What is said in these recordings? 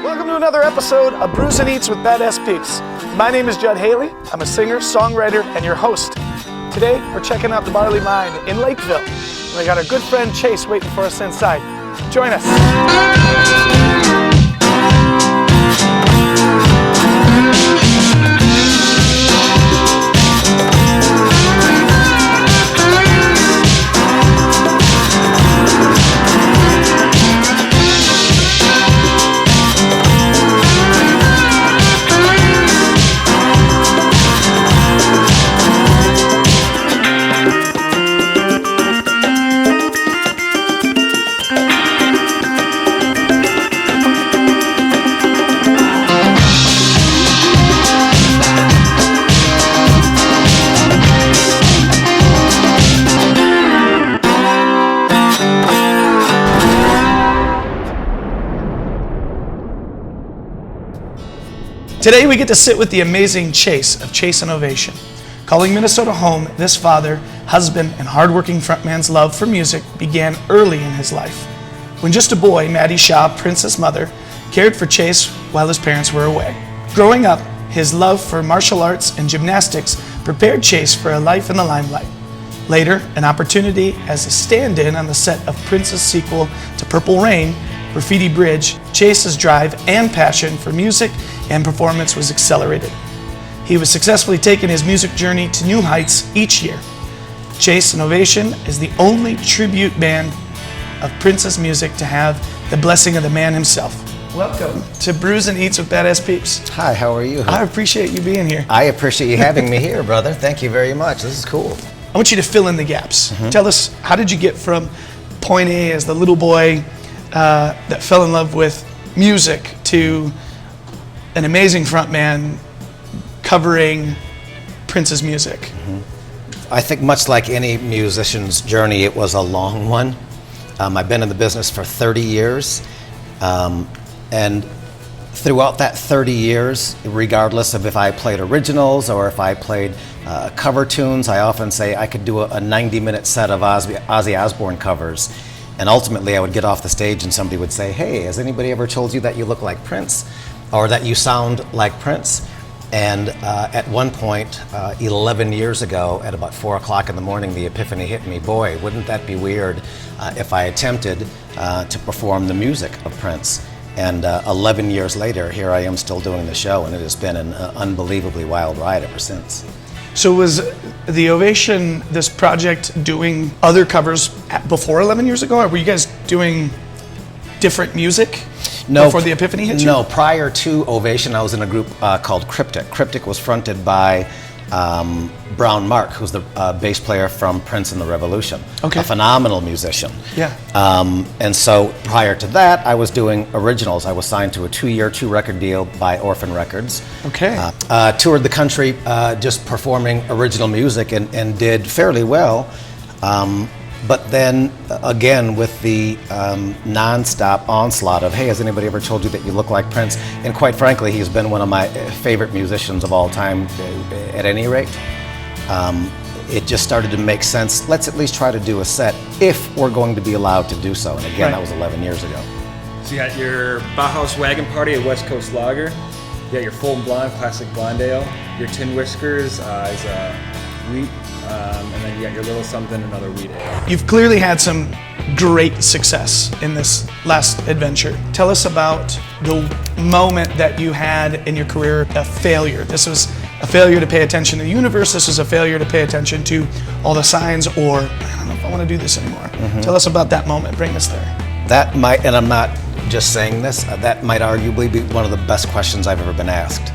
Welcome to another episode of Brews and Eats with Badass Peeps. My name is Judd Haley. I'm a singer, songwriter, and your host. Today, we're checking out the Barley Mine in Lakeville. And we got our good friend Chase waiting for us inside. Join us. Today we get to sit with the amazing Chase of Chase and Ovation. Calling Minnesota home, this father, husband, and hardworking frontman's love for music began early in his life. When just a boy, Maddie Shaw, Prince's mother, cared for Chase while his parents were away. Growing up, his love for martial arts and gymnastics prepared Chase for a life in the limelight. Later, an opportunity as a stand-in on the set of Prince's sequel to Purple Rain, Graffiti Bridge, Chase's drive and passion for music and performance was accelerated. He was successfully taking his music journey to new heights each year. Chase and Ovation is the only tribute band of Prince's music to have the blessing of the man himself. Welcome to Brews and Eats with Badass Peeps. Hi, how are you? I appreciate you being here. I appreciate you having me here, brother. Thank you very much. This is cool. I want you to fill in the gaps. Tell us, how did you get from point A as the little boy that fell in love with music to an amazing frontman covering Prince's music? I think much like any musician's journey, it was a long one. I've been in the business for 30 years. And throughout that 30 years, regardless of if I played originals or if I played cover tunes, I often say I could do a 90-minute set of Ozzy Osbourne covers. And ultimately, I would get off the stage and somebody would say, "Hey, has anybody ever told you that you look like Prince? Or that you sound like Prince?" And at one point, 11 years ago, at about 4 o'clock in the morning, the epiphany hit me. Boy, wouldn't that be weird if I attempted to perform the music of Prince? And 11 years later, here I am still doing the show, and it has been an unbelievably wild ride ever since. So was the Ovation, this project, doing other covers before 11 years ago? Or were you guys doing different music before the epiphany hit you? No, prior to Ovation, I was in a group called Cryptic. Cryptic was fronted by Brown Mark, who's the bass player from Prince and the Revolution. Okay. A phenomenal musician. Yeah. And so prior to that, I was doing originals. I was signed to a 2-year, 2-record deal by Orphan Records. Okay. Toured the country just performing original music and did fairly well. But then again, with the non-stop onslaught of, "Hey, has anybody ever told you that you look like Prince?" And quite frankly, he's been one of my favorite musicians of all time at any rate. It just started to make sense. Let's at least try to do a set if we're going to be allowed to do so. And again, That was 11 years ago. So you got your Bauhaus Wagon Party at West Coast Lager. You got your Fulton Blonde Classic Blonde Ale. Your Tin Whiskers is a wheat. And then you got your Little Something, another wheat ale. You've clearly had some great success in this last adventure. Tell us about the moment that you had in your career, a failure. This was a failure to pay attention to the universe. This was a failure to pay attention to all the signs, or I don't know if I want to do this anymore. Tell us about that moment. Bring us there. That might, and I'm not just saying this, that might arguably be one of the best questions I've ever been asked.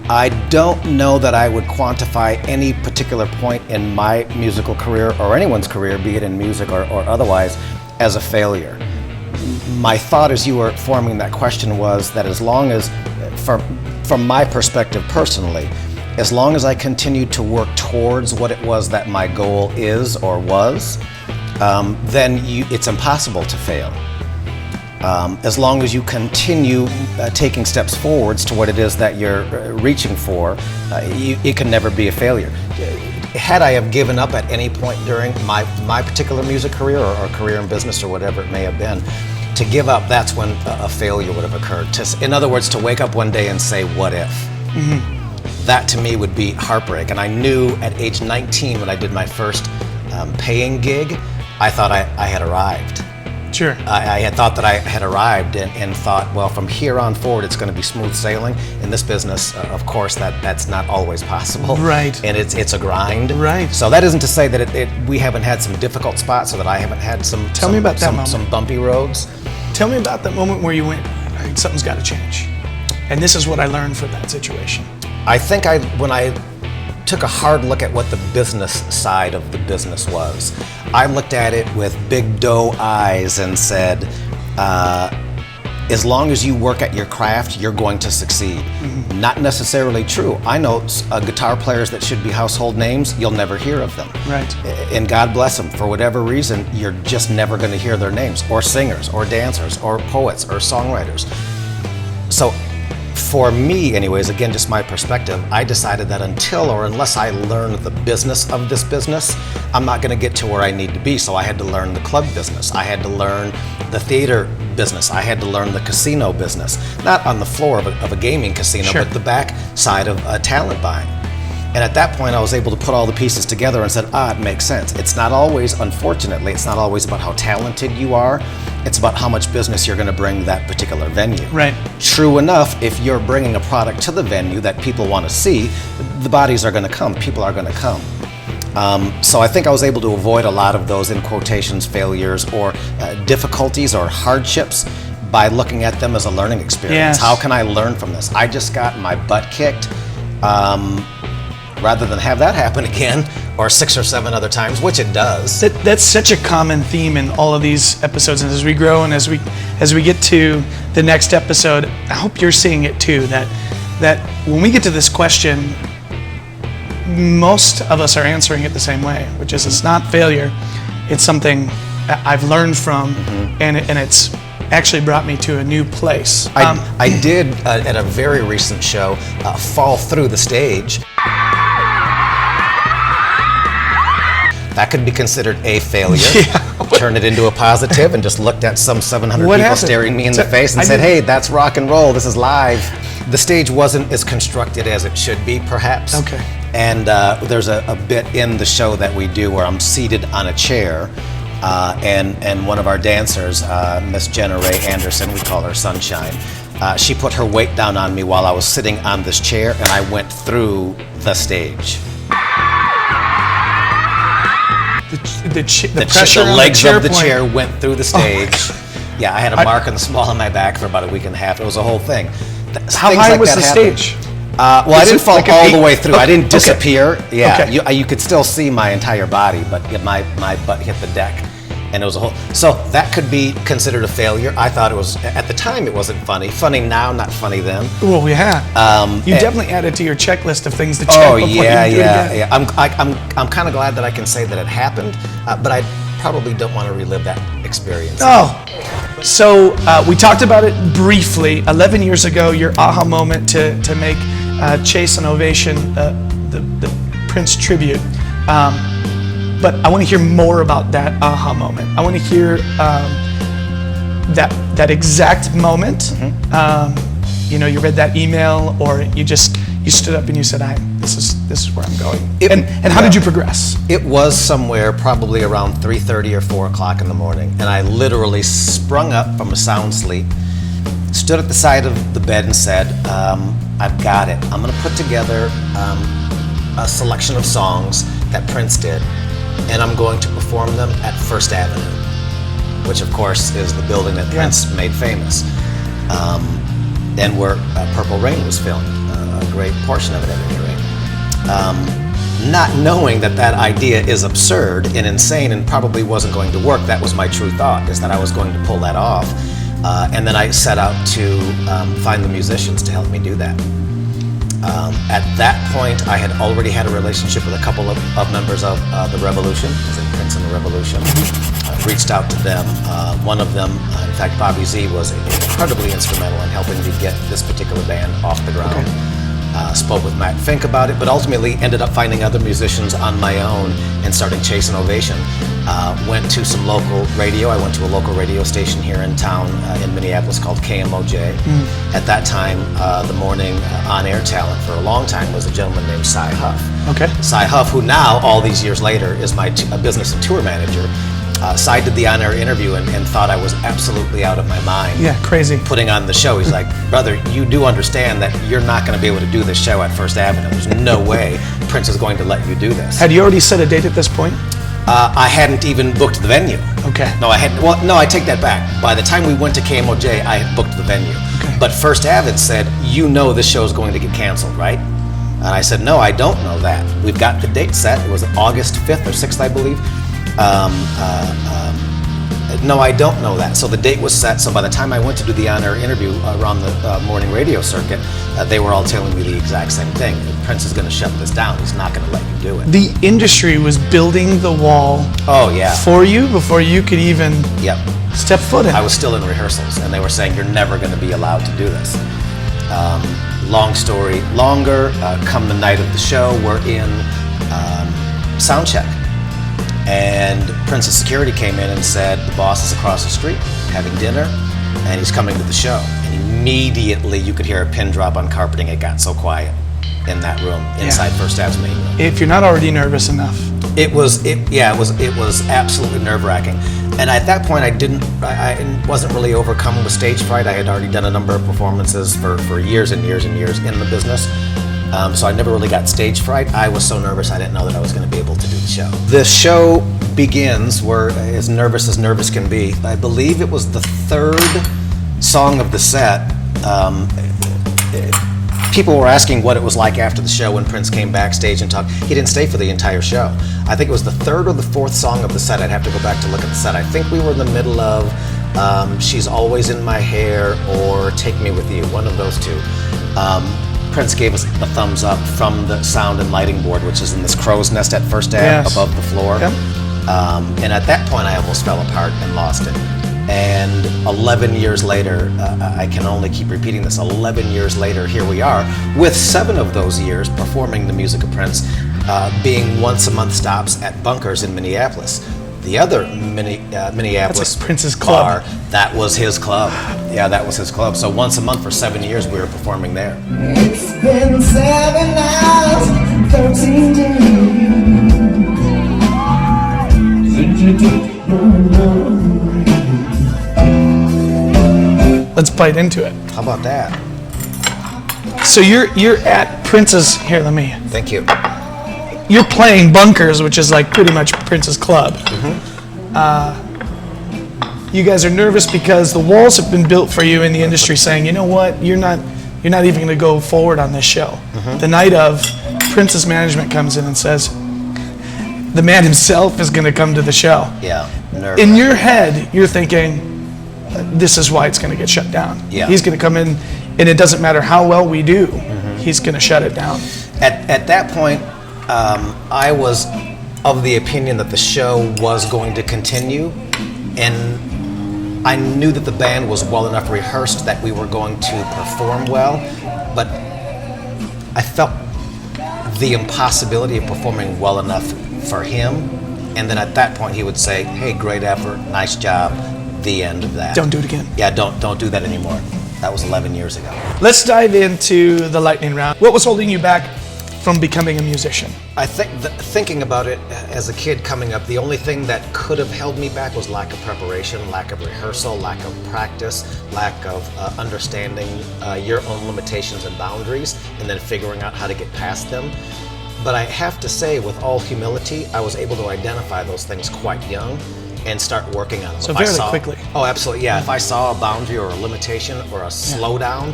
I don't know that I would quantify any particular point in my musical career or anyone's career, be it in music or otherwise, as a failure. My thought as you were forming that question was that as long as, from my perspective personally, as long as I continued to work towards what it was that my goal is or was, then it's impossible to fail. As long as you continue taking steps forwards to what it is that you're reaching for, it can never be a failure. Had I have given up at any point during my particular music career or career in business or whatever it may have been, To give up, that's when a failure would have occurred. In other words, to wake up one day and say, what if? That to me would be heartbreak. And I knew at age 19 when I did my first paying gig, I thought I had arrived. Sure. I had thought that I had arrived and thought, well, from here on forward, it's going to be smooth sailing. In this business, of course, that's not always possible. Right. And it's a grind. Right. So that isn't to say that we haven't had some difficult spots or that I haven't had some bumpy roads. Tell me about that moment where you went, all right, something's got to change. And this is what I learned from that situation. I think when I took a hard look at what the business side of the business was, I looked at it with big doe eyes and said, as long as you work at your craft, you're going to succeed. Not necessarily true. I know guitar players that should be household names, you'll never hear of them. Right. And God bless them, for whatever reason, you're just never going to hear their names, or singers, or dancers, or poets, or songwriters. So for me, anyways, again, just my perspective, I decided that unless I learn the business of this business, I'm not going to get to where I need to be. So I had to learn the club business. I had to learn the theater business. I had to learn the casino business. Not on the floor of a gaming casino, Sure. but the back side of talent buying. And at that point, I was able to put all the pieces together and said, it makes sense. It's not always, unfortunately, it's not always about how talented you are. It's about how much business you're going to bring that particular venue. Right. True enough, if you're bringing a product to the venue that people want to see, the bodies are going to come, people are going to come. So I think I was able to avoid a lot of those, in quotations, failures or difficulties or hardships by looking at them as a learning experience. Yes. How can I learn from this? I just got my butt kicked. Rather than have that happen again, or 6 or 7 other times, which it does. That's such a common theme in all of these episodes, and as we grow and as we get to the next episode, I hope you're seeing it too, that when we get to this question, most of us are answering it the same way, which is it's not failure, it's something I've learned from, and it's actually brought me to a new place. I did, at a very recent show, fall through the stage. That could be considered a failure. Turn it into a positive and just looked at some 700 What people happened? staring me in the face and said, hey, that's rock and roll, this is live. The stage wasn't as constructed as it should be, perhaps. Okay. And there's a bit in the show that we do where I'm seated on a chair, and one of our dancers, Miss Jenna Ray Anderson, we call her Sunshine, she put her weight down on me while I was sitting on this chair, and I went through the stage. The legs of the chair went through the stage. Yeah, I had a mark in the small of my back for about a week and a half. It was a whole thing. How high was the stage? Well, I didn't fall all the way through. I didn't disappear. Yeah, Okay. you could still see my entire body, but my butt hit the deck. And it was a whole, so that could be considered a failure. I thought it was, at the time it wasn't funny. Funny now, not funny then. Well, yeah. You definitely added to your checklist of things to check before you do it again. Yeah. I'm kind of glad that I can say that it happened, but I probably don't want to relive that experience. Oh, so we talked about it briefly. 11 years ago, your aha moment to make Chase and Ovation the Prince tribute. But I want to hear more about that aha moment. I want to hear that exact moment. You read that email, or you stood up and you said, "This is where I'm going." And how did you progress? It was somewhere probably around 3:30 or 4 o'clock in the morning, and I literally sprung up from a sound sleep, stood at the side of the bed, and said, "I've got it. I'm going to put together a selection of songs that Prince did, and I'm going to perform them at First Avenue," which of course is the building that Prince made famous, and where Purple Rain was filmed, a great portion of it at any rate. Not knowing that idea is absurd and insane and probably wasn't going to work. That was my true thought, is that I was going to pull that off. And then I set out to find the musicians to help me do that. At that point, I had already had a relationship with a couple of members of the Revolution, as in Prince and the Revolution. Reached out to them. One of them, in fact, Bobby Z, was incredibly instrumental in helping me get this particular band off the ground. spoke with Matt Fink about it, but ultimately ended up finding other musicians on my own and starting Chase and Ovation. Went to some local radio. I went to a local radio station here in town in Minneapolis called KMOJ. At that time, the morning on-air talent for a long time was a gentleman named Cy Huff. Okay. Cy Huff, who now, all these years later, is my business and tour manager. Cy did the on-air interview and thought I was absolutely out of my mind. Yeah, crazy. Putting on the show. He's like, brother, you do understand that you're not going to be able to do this show at First Avenue. There's no way Prince is going to let you do this. Had you already set a date at this point? I hadn't even booked the venue. Okay. No, I hadn't. Well, no, I take that back. By the time we went to KMOJ, I had booked the venue. Okay. But First Ave said, you know this show is going to get canceled, right? And I said, no, I don't know that. We've got the date set. It was August 5th or 6th, I believe. No, I don't know that. So the date was set. So by the time I went to do the on-air interview around the morning radio circuit, they were all telling me the exact same thing. Prince is going to shut this down. He's not going to let you do it. The industry was building the wall Oh, yeah. for you before you could even Yep. step foot in. I was still in rehearsals, and they were saying, you're never going to be allowed to do this. Long story longer, come the night of the show, we're in sound check. And Prince's security came in and said, the boss is across the street having dinner, and he's coming to the show. And immediately you could hear a pin drop on carpeting. It got so quiet in that room, inside First Ave's main room. If you're not already nervous enough. It was absolutely nerve-wracking. And at that point, I wasn't really overcome with stage fright. I had already done a number of performances for years and years and years in the business. So I never really got stage fright. I was so nervous I didn't know that I was going to be able to do the show. The show begins, we're as nervous can be. I believe it was the third song of the set. People were asking what it was like after the show when Prince came backstage and talked. He didn't stay for the entire show. I think it was the third or the fourth song of the set. I'd have to go back to look at the set. I think we were in the middle of She's Always in My Hair or Take Me With You, one of those two. Prince gave us a thumbs up from the sound and lighting board, which is in this crow's nest at First Ave above the floor. Yep. And at that point, I almost fell apart and lost it. And 11 years later, I can only keep repeating this, 11 years later, here we are, with 7 of those years performing the music of Prince, being once-a-month stops at Bunkers in Minneapolis. The other Minneapolis That's like Prince's club. bar, that was his club. Yeah, that was his club. So once a month for 7 years, we were performing there. It's been 7 hours, 13 days since you took my love. Let's bite into it. How about that? So you're at Prince's. Here, let me. Thank you. You're playing Bunkers, which is like pretty much Prince's club. You guys are nervous because the walls have been built for you in the industry, saying, you know what, you're not even going to go forward on this show. The night of, Prince's management comes in and says, the man himself is going to come to the show. Yeah, nervous. In your head, you're thinking, this is why it's going to get shut down. Yeah. He's going to come in, and it doesn't matter how well we do, he's going to shut it down. At that point, I was of the opinion that the show was going to continue, and I knew that the band was well enough rehearsed that we were going to perform well, but I felt the impossibility of performing well enough for him, and then at that point he would say, hey, great effort, nice job, the end of that. Don't do it again. Yeah, don't do that anymore. That was 11 years ago. Let's dive into the lightning round. What was holding you back from becoming a musician? I think thinking about it as a kid coming up, the only thing that could have held me back was lack of preparation, lack of rehearsal, lack of practice, lack of understanding your own limitations and boundaries, and then figuring out how to get past them. But I have to say, with all humility, I was able to identify those things quite young and start working on them. So fairly quickly. Oh, absolutely, yeah. If I saw a boundary or a limitation or a slowdown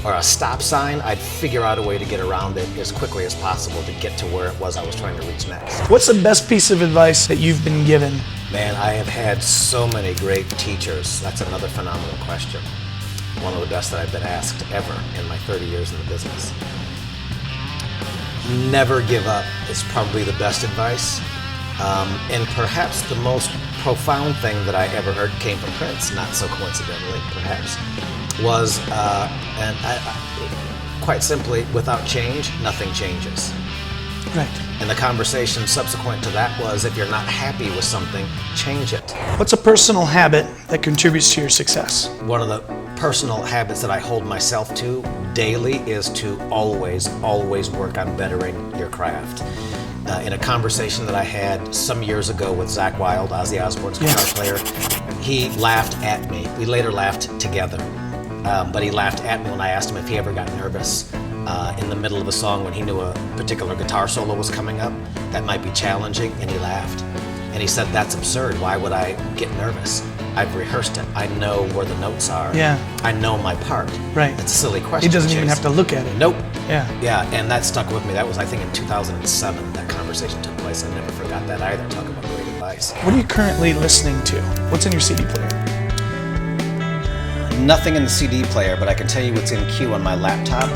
or a stop sign, I'd figure out a way to get around it as quickly as possible to get to where it was I was trying to reach next. What's the best piece of advice that you've been given? Man, I have had so many great teachers. That's another phenomenal question. One of the best that I've been asked ever in my 30 years in the business. Never give up is probably the best advice. And perhaps the most profound thing that I ever heard came from Prince, not so coincidentally, perhaps, was, and quite simply, without change, nothing changes. Right. And the conversation subsequent to that was, if you're not happy with something, change it. What's a personal habit that contributes to your success? One of the personal habits that I hold myself to daily is to always, always work on bettering your craft. In a conversation that I had some years ago with Zach Wilde, Ozzy Osbourne's guitar player, he laughed at me. We later laughed together, but he laughed at me when I asked him if he ever got nervous in the middle of a song when he knew a particular guitar solo was coming up that might be challenging, and he laughed. And he said, "That's absurd. Why would I get nervous? I've rehearsed it. I know where the notes are. Yeah. I know my part." Right. It's a silly question. He doesn't even Chase. have to look at it. Nope. Yeah. Yeah, and that stuck with me. That was, I think, in 2007 that conversation took place. I never forgot that either. Talk about great advice. What are you currently listening to? What's in your CD player? Nothing in the CD player, but I can tell you what's in queue on my laptop.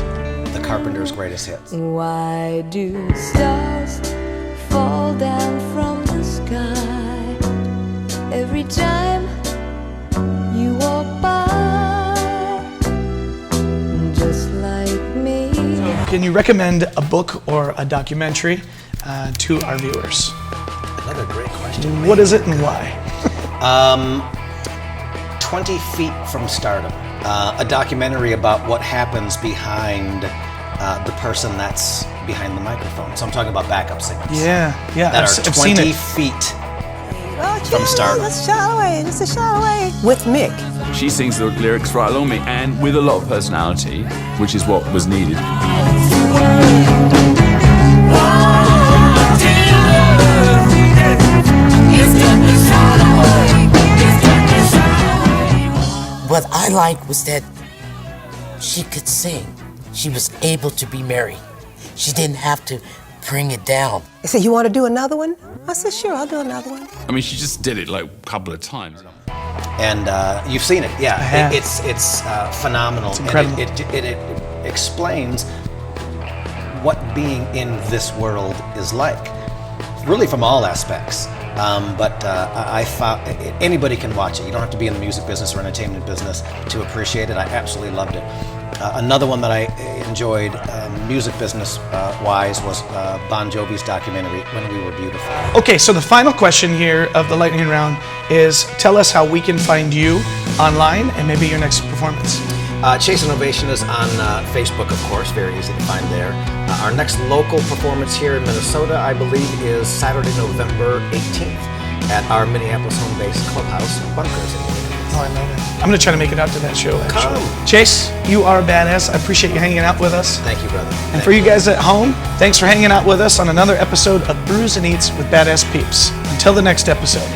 The Carpenters' greatest hits. Why do stars fall down from the sky every time you walk by? Just like me. Can you recommend a book or a documentary to our viewers? Another great question. What is it and why? 20 Feet from Stardom. A documentary about what happens behind the person that's behind the microphone. So I'm talking about backup singers. Yeah, That are I've seen 20 it. feet Oh, from stardom. Let's shout away, just a shout away. With Mick. She sings the lyrics right along me, and with a lot of personality, which is what was needed. What I liked was that she could sing. She was able to be merry. She didn't have to bring it down. They said, "You want to do another one?" I said, "Sure, I'll do another one." I mean, she just did it like a couple of times. And you've seen it, yeah. have. It's phenomenal. It's incredible. And it explains what being in this world is like, really from all aspects. But I found anybody can watch it. You don't have to be in the music business or entertainment business to appreciate it. I absolutely loved it. Another one that I enjoyed, music business wise, was Bon Jovi's documentary, When We Were Beautiful. Okay, so the final question here of the lightning round is, tell us how we can find you online and maybe your next performance. Chase and Ovation is on Facebook, of course, very easy to find there. Our next local performance here in Minnesota, I believe, is Saturday, November 18th at our Minneapolis home base clubhouse, Bunkers. Oh, I love it. I'm going to try to make it out to that show, actually. Come. Chase, you are a badass. I appreciate you hanging out with us. Thank you, brother. And for you guys at home, thanks for hanging out with us on another episode of Brews and Eats with Badass Peeps. Until the next episode.